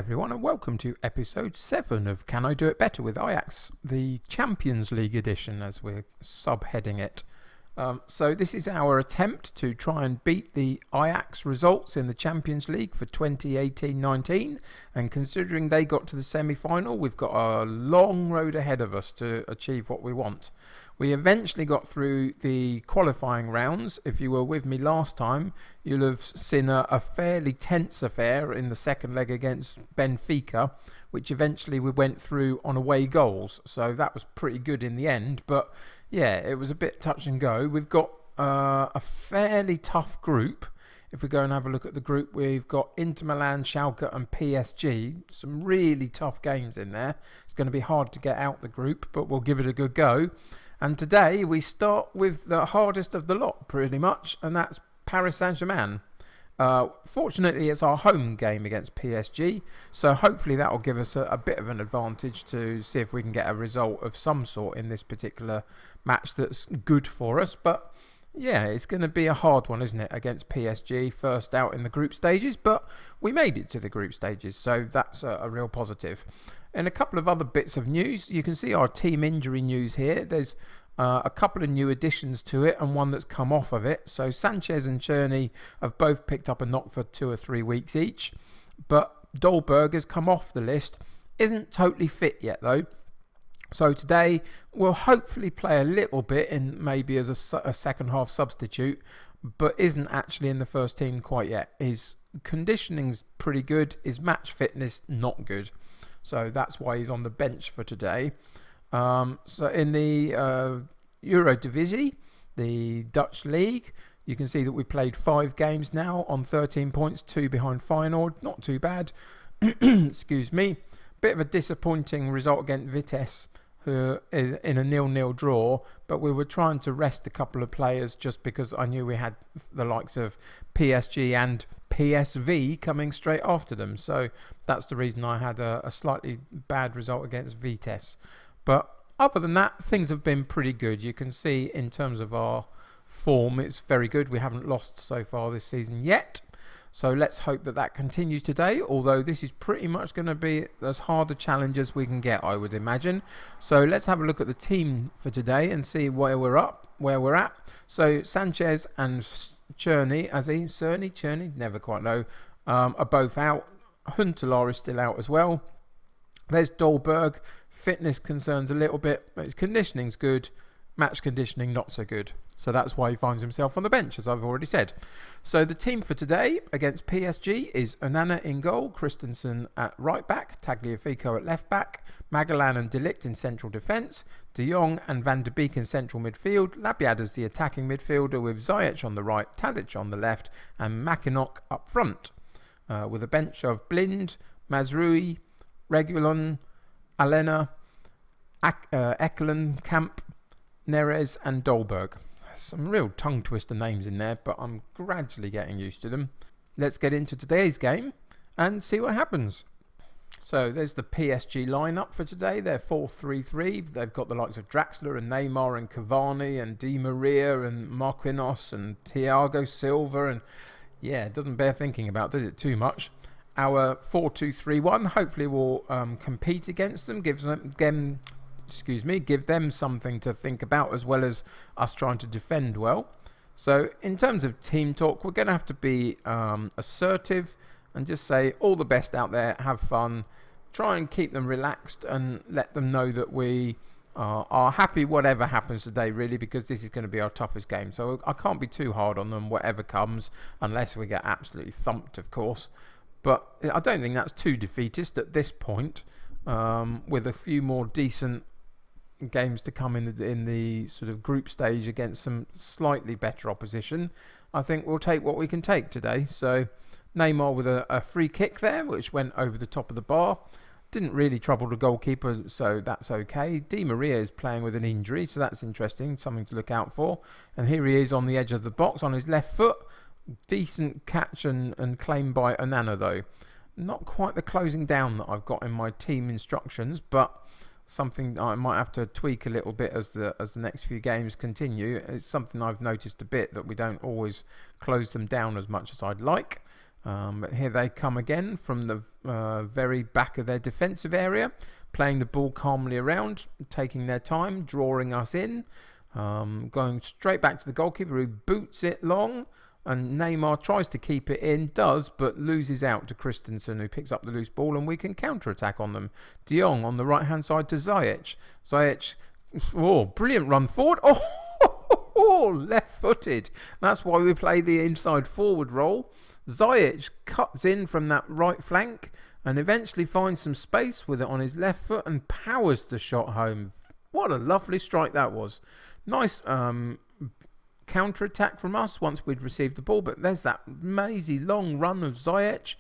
everyone, and welcome to episode 7 of Can I Do It Better with Ajax, the Champions League edition, as we're subheading it. So this is our attempt to try and beat the Ajax results in the Champions League for 2018-19, and considering they got to the semi-final, we've got a long road ahead of us to achieve what we want. We eventually got through the qualifying rounds. If you were with me last time, you'll have seen a fairly tense affair in the second leg against Benfica, which eventually we went through on away goals. So that was pretty good in the end. But yeah, it was a bit touch and go. We've got a fairly tough group. If we go and have a look at the group, we've got Inter Milan, Schalke and PSG. Some really tough games in there. It's going to be hard to get out the group, but we'll give it a good go. And today we start with the hardest of the lot, pretty much, and that's Paris Saint-Germain. Fortunately, it's our home game against PSG, so hopefully that will give us a bit of an advantage to see if we can get a result of some sort in this particular match that's good for us. But yeah, it's going to be a hard one, isn't it, against PSG, first out in the group stages, but we made it to the group stages, so that's a real positive. And a couple of other bits of news. You can see our team injury news here. There's a couple of new additions to it and one that's come off of it. So Sanchez and Czerny have both picked up a knock for 2 or 3 weeks each. But Dolberg has come off the list. Isn't totally fit yet though. So today we'll hopefully play a little bit in maybe as a second half substitute, but isn't actually in the first team quite yet. His conditioning's pretty good. His match fitness not good. So that's why he's on the bench for today. So in the Eredivisie, the Dutch league, you can see that we played 5 games now on 13 points, 2 behind Feyenoord. Not too bad. Excuse me. Bit of a disappointing result against Vitesse, who is in a 0-0 draw, but we were trying to rest a couple of players just because I knew we had the likes of PSG and PSV coming straight after them. So that's the reason I had a slightly bad result against Vitesse. But other than that, things have been pretty good. You can see in terms of our form, it's very good. We haven't lost so far this season yet. So let's hope that that continues today, although this is pretty much going to be as hard a challenge as we can get, I would imagine. So let's have a look at the team for today and see where we're at. So Sanchez and Czerny, never quite know, are both out. Huntelaar is still out as well. There's Dolberg. Fitness concerns a little bit, but his conditioning's good. Match conditioning not so good. So that's why he finds himself on the bench, as I've already said. So the team for today against PSG is Onana in goal, Christensen at right back, Tagliafico at left back, Magellan and De Ligt in central defence, De Jong and Van de Beek in central midfield, Labiad as the attacking midfielder with Ziyech on the right, Tadic on the left and Mackinock up front. With a bench of Blind, Mazrui, Reguilon, Alena, Ekelen, Camp, Neres and Dolberg. Some real tongue twister names in there, but I'm gradually getting used to them. Let's get into today's game and see what happens. So there's the PSG lineup for today. They're 4-3-3. They've got the likes of Draxler and Neymar and Cavani and Di Maria and Marquinhos and Thiago Silva. And yeah, it doesn't bear thinking about, does it, too much? Our 4-2-3-1 hopefully will compete against them, give them something to think about as well as us trying to defend well. So in terms of team talk, we're going to have to be assertive and just say all the best out there, have fun, try and keep them relaxed and let them know that we are happy whatever happens today, really, because this is going to be our toughest game. So I can't be too hard on them, whatever comes, unless we get absolutely thumped, of course. But I don't think that's too defeatist at this point, with a few more decent games to come in the sort of group stage against some slightly better opposition. I think we'll take what we can take today. So Neymar with a free kick there, which went over the top of the bar. Didn't really trouble the goalkeeper, so that's okay. Di Maria is playing with an injury, so that's interesting, something to look out for. And here he is on the edge of the box on his left foot. Decent catch and claim by Onana though. Not quite the closing down that I've got in my team instructions, but something I might have to tweak a little bit as the next few games continue. It's something I've noticed a bit, that we don't always close them down as much as I'd like. But here they come again from the very back of their defensive area, playing the ball calmly around, taking their time, drawing us in, going straight back to the goalkeeper who boots it long, and Neymar tries to keep it in, does, but loses out to Christensen, who picks up the loose ball, and we can counter-attack on them. De Jong on the right-hand side to Ziyech. Ziyech, brilliant run forward. Left-footed. That's why we play the inside forward role. Ziyech cuts in from that right flank and eventually finds some space with it on his left foot and powers the shot home. What a lovely strike that was. Nice counter-attack from us once we'd received the ball, but there's that mazy long run of Ziyech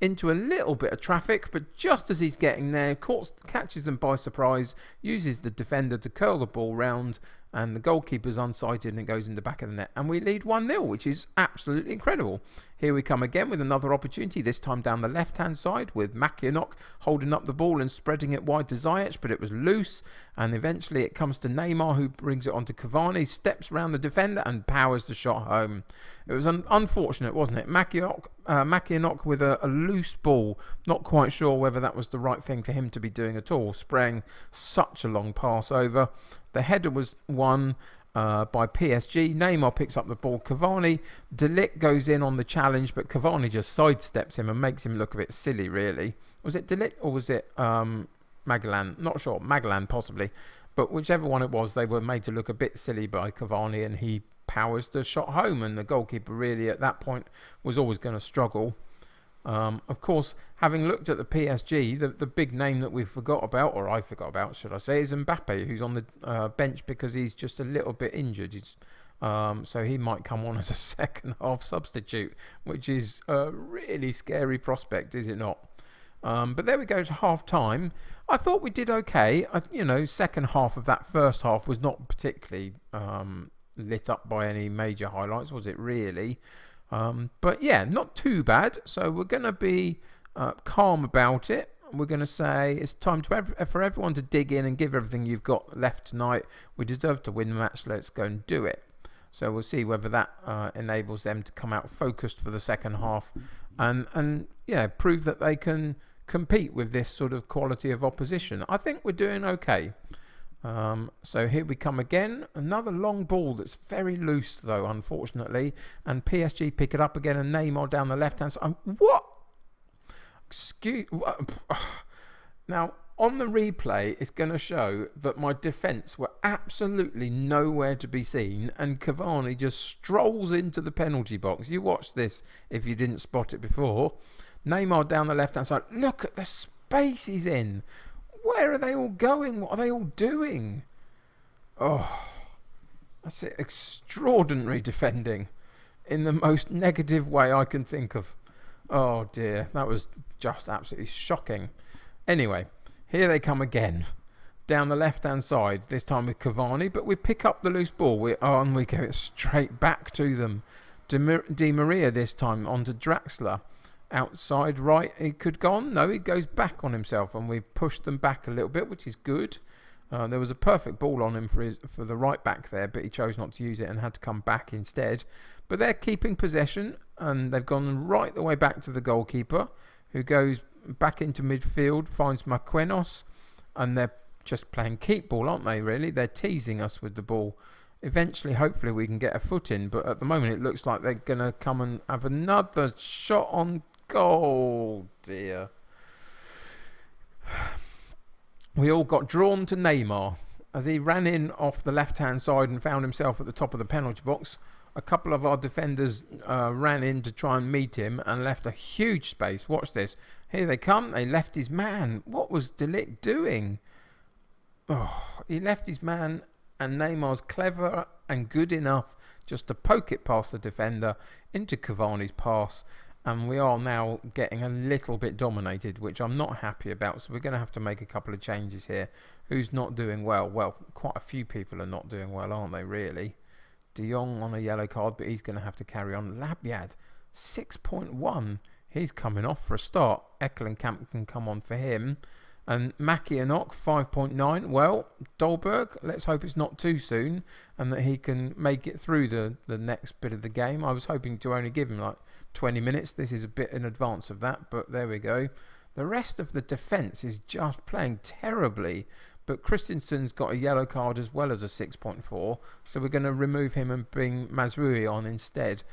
into a little bit of traffic, but just as he's getting there, catches them by surprise, uses the defender to curl the ball round, and the goalkeeper's unsighted and it goes in the back of the net. And we lead 1-0, which is absolutely incredible. Here we come again with another opportunity, this time down the left-hand side with Makianok holding up the ball and spreading it wide to Ziyech, but it was loose. And eventually it comes to Neymar, who brings it on to Cavani, steps around the defender and powers the shot home. It was unfortunate, wasn't it? Makianok with a loose ball. Not quite sure whether that was the right thing for him to be doing at all, spraying such a long pass over. The header was won by PSG. Neymar picks up the ball. Cavani, De Ligt goes in on the challenge, but Cavani just sidesteps him and makes him look a bit silly, really. Was it De Ligt or was it Magellan? Not sure. Magellan, possibly. But whichever one it was, they were made to look a bit silly by Cavani, and he powers the shot home, and the goalkeeper really at that point was always going to struggle. Of course, having looked at the PSG, the big name that we forgot about, or I forgot about, should I say, is Mbappe, who's on the bench because he's just a little bit injured. So he might come on as a second half substitute, which is a really scary prospect, is it not? But there we go to half time. I thought we did okay. Second half of that first half was not particularly lit up by any major highlights, was it really? But yeah, not too bad. So we're going to be calm about it. We're going to say it's time for everyone to dig in and give everything you've got left tonight. We deserve to win the match. Let's go and do it. So we'll see whether that enables them to come out focused for the second half and prove that they can compete with this sort of quality of opposition. I think we're doing okay. So here we come again. Another long ball that's very loose, though, unfortunately. And PSG pick it up again, and Neymar down the left-hand side. What? Now, on the replay, it's going to show that my defence were absolutely nowhere to be seen, and Cavani just strolls into the penalty box. You watch this if you didn't spot it before. Neymar down the left-hand side. Look at the space he's in. Where are they all going? What are they all doing? Oh, that's it. Extraordinary defending in the most negative way I can think of. Oh dear, that was just absolutely shocking. Anyway, here they come again. Down the left-hand side, this time with Cavani, but we pick up the loose ball. And we go straight back to them. Di Maria this time onto Draxler. Outside right, he could go on. No, he goes back on himself, and we pushed them back a little bit, which is good. There was a perfect ball on him for the right back there, but he chose not to use it and had to come back instead. But they're keeping possession, and they've gone right the way back to the goalkeeper, who goes back into midfield, finds Marquinhos, and they're just playing keep ball, aren't they, really? They're teasing us with the ball. Eventually, hopefully, we can get a foot in, but at the moment, it looks like they're going to come and have another shot on goal. Dear. We all got drawn to Neymar as he ran in off the left-hand side and found himself at the top of the penalty box. A couple of our defenders ran in to try and meet him and left a huge space. Watch this. Here they come. They left his man. What was De Ligt doing? Oh, he left his man, and Neymar's clever and good enough just to poke it past the defender into Cavani's pass. And we are now getting a little bit dominated, which I'm not happy about. So we're going to have to make a couple of changes here. Who's not doing well? Well, quite a few people are not doing well, aren't they, really? De Jong on a yellow card, but he's going to have to carry on. Labyad, 6.1. He's coming off for a start. Ekkelenkamp can come on for him. And Makianok, 5.9. Well, Dolberg, let's hope it's not too soon and that he can make it through the next bit of the game. I was hoping to only give him like 20 minutes. This is a bit in advance of that, but there we go. The rest of the defence is just playing terribly, but Christensen's got a yellow card as well as a 6.4, so we're going to remove him and bring Mazrui on instead.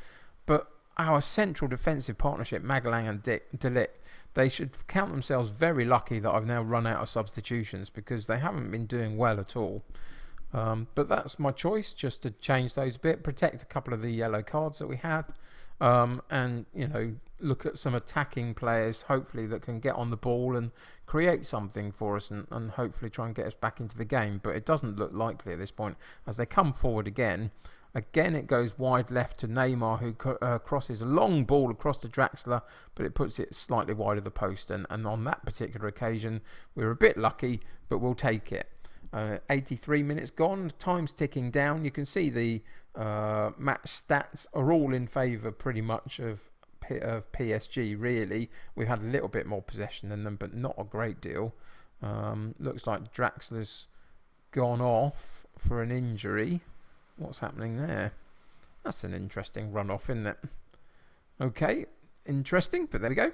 But our central defensive partnership, Magelang and De Ligt, they should count themselves very lucky that I've now run out of substitutions, because they haven't been doing well at all. But that's my choice, just to change those a bit, protect a couple of the yellow cards that we had, and look at some attacking players, hopefully, that can get on the ball and create something for us, and hopefully try and get us back into the game. But it doesn't look likely at this point, as they come forward again. Again, it goes wide left to Neymar, who crosses a long ball across to Draxler, but it puts it slightly wide of the post. And on that particular occasion, we were a bit lucky, but we'll take it. 83 minutes gone, time's ticking down. You can see the match stats are all in favour pretty much of PSG, really. We've had a little bit more possession than them, but not a great deal. Looks like Draxler's gone off for an injury. What's happening there? That's an interesting run-off, isn't it? Okay, interesting, but there we go.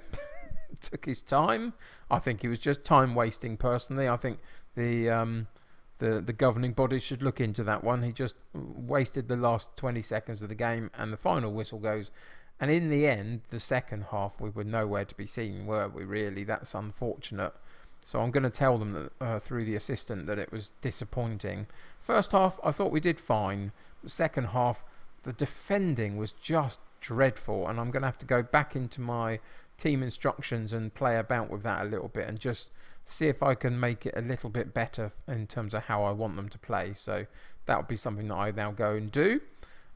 Took his time. I think he was just time wasting, personally. I think the governing bodies should look into that one. He just wasted the last 20 seconds of the game, and the final whistle goes. And in the end, the second half, we were nowhere to be seen, were we, really? That's unfortunate. So I'm going to tell them that, through the assistant, that it was disappointing. First half, I thought we did fine. The second half, the defending was just dreadful, and I'm going to have to go back into my team instructions and play about with that a little bit, and just see if I can make it a little bit better in terms of how I want them to play. So that would be something that I now go and do.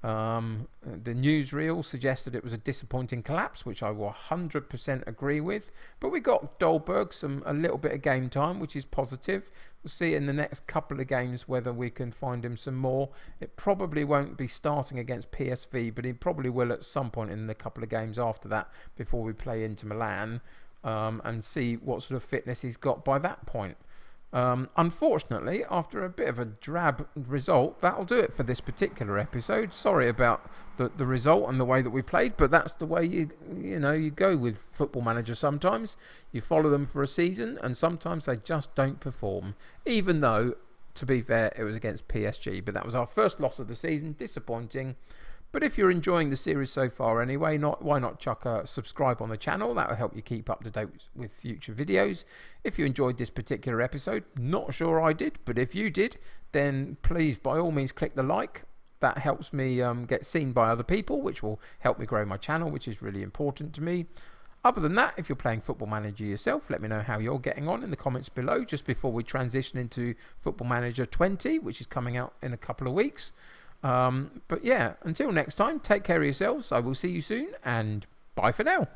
The newsreel suggested it was a disappointing collapse, which I will 100% agree with. But we got Dolberg a little bit of game time, which is positive. We'll see in the next couple of games whether we can find him some more. It probably won't be starting against PSV, but he probably will at some point in the couple of games after that, before we play into Milan, and see what sort of fitness he's got by that point. Unfortunately, after a bit of a drab result, that'll do it for this particular episode. Sorry about the result and the way that we played, but that's the way you go with Football Manager sometimes. You follow them for a season, and sometimes they just don't perform. Even though, to be fair, it was against PSG, but that was our first loss of the season. Disappointing. But if you're enjoying the series so far anyway, why not chuck a subscribe on the channel? That will help you keep up to date with future videos. If you enjoyed this particular episode, not sure I did, but if you did, then please, by all means, click the like. That helps me get seen by other people, which will help me grow my channel, which is really important to me. Other than that, if you're playing Football Manager yourself, let me know how you're getting on in the comments below, just before we transition into Football Manager 20, which is coming out in a couple of weeks. But yeah, until next time, take care of yourselves. I will see you soon, and bye for now.